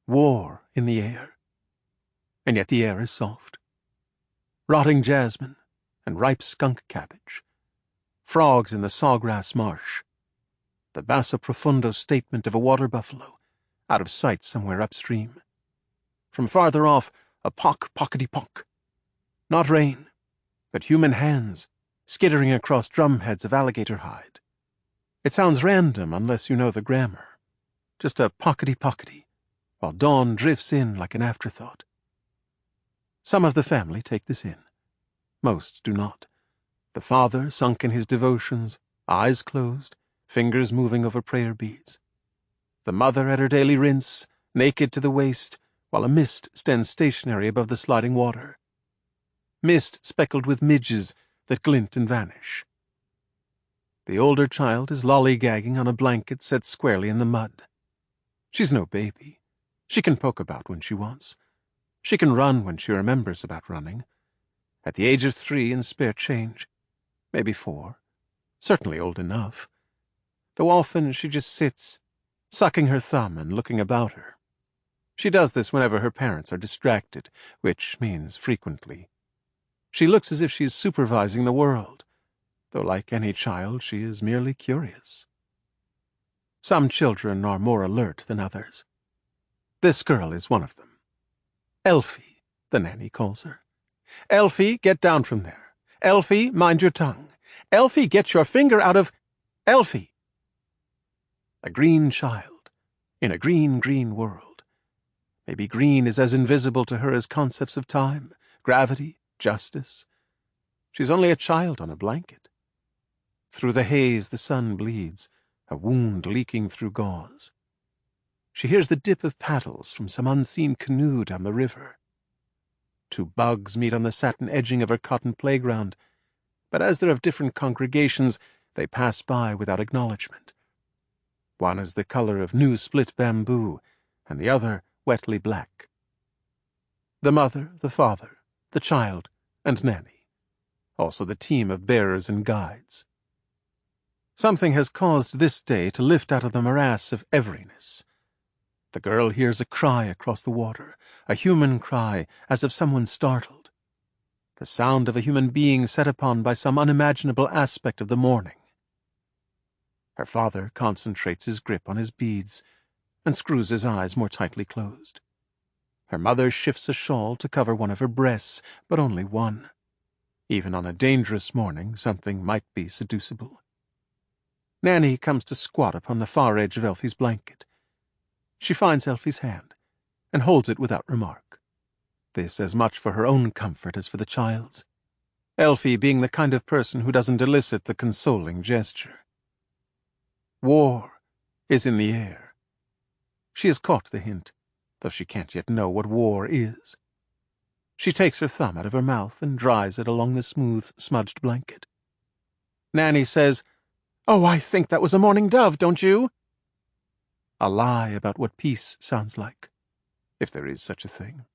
War in the air. And yet the air is soft. Rotting jasmine and ripe skunk cabbage. Frogs in the sawgrass marsh. The basso profundo statement of a water buffalo, out of sight somewhere upstream. From farther off, a pock-pockety-pock. Not rain, but human hands skittering across drumheads of alligator hide. It sounds random unless you know the grammar. Just a pockety-pockety, while dawn drifts in like an afterthought. Some of the family take this in. Most do not. The father sunk in his devotions, eyes closed, fingers moving over prayer beads. The mother at her daily rinse, naked to the waist, while a mist stands stationary above the sliding water. Mist speckled with midges that glint and vanish. The older child is lollygagging on a blanket set squarely in the mud. She's no baby. She can poke about when she wants. She can run when she remembers about running. At the age of 3 and spare change. Maybe 4. Certainly old enough. Though often she just sits, sucking her thumb and looking about her. She does this whenever her parents are distracted, which means frequently. She looks as if she is supervising the world, though like any child she is merely curious. Some children are more alert than others. This girl is one of them. Elphie, the nanny calls her. Elphie, get down from there. Elphie, mind your tongue. Elphie, get your finger out of... Elphie! A green child, in a green, green world. Maybe green is as invisible to her as concepts of time, gravity, justice. She's only a child on a blanket. Through the haze the sun bleeds, a wound leaking through gauze. She hears the dip of paddles from some unseen canoe down the river. 2 bugs meet on the satin edging of her cotton playground, but as they're of different congregations, they pass by without acknowledgement. One is the color of new split bamboo, and the other wetly black. The mother, the father, the child, and nanny. Also the team of bearers and guides. Something has caused this day to lift out of the morass of everyness. The girl hears a cry across the water, a human cry, as of someone startled. The sound of a human being set upon by some unimaginable aspect of the morning. Her father concentrates his grip on his beads and screws his eyes more tightly closed. Her mother shifts a shawl to cover one of her breasts, but only one. Even on a dangerous morning, something might be seducible. Nanny comes to squat upon the far edge of Elphie's blanket. She finds Elphie's hand and holds it without remark. This as much for her own comfort as for the child's. Elphie being the kind of person who doesn't elicit the consoling gesture. War is in the air. She has caught the hint, though she can't yet know what war is. She takes her thumb out of her mouth and dries it along the smooth, smudged blanket. Nanny says, "Oh, I think that was a mourning dove, don't you?" A lie about what peace sounds like, if there is such a thing.